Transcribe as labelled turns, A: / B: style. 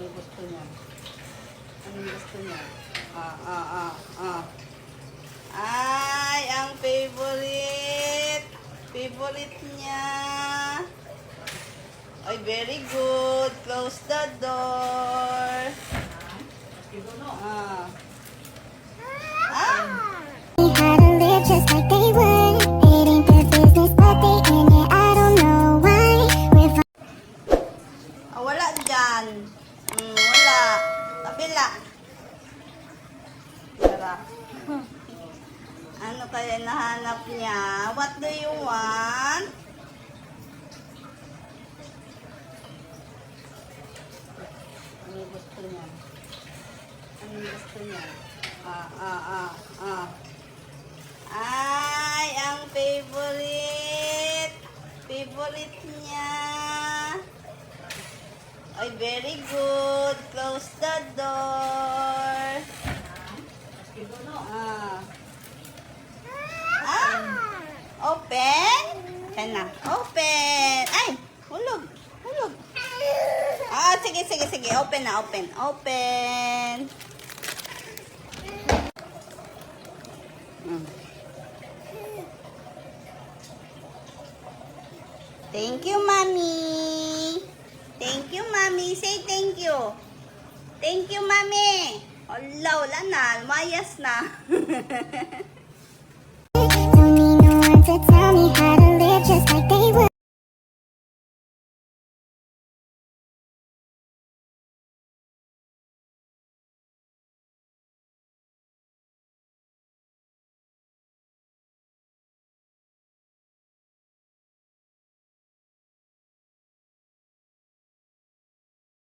A: Ano gusto niya? Anong gusto niya? Ay, ang favorite. Favorite niya. Ay, very good. Close the door. Ah. Ah.
B: How to live just like they would. It ain't their business, but they in it. I don't know why.
A: Wala dyan. Wala. Kabila. Tara. Ano kaya nahanap niya? What do you want? Ano gusto niya? Ano gusto niya? Ay, ang favorite. Favorite niya. Ay, very good. Close the door. Open. Yan na. Open. Ay, hulog. Hulog. Sige, sige, sige. Open na, open. Open. Thank you, Mommy. Thank you, Mommy. Say thank you. Thank you, Mommy. Wala na. Mayas na.
B: Don't need no one to tell me how to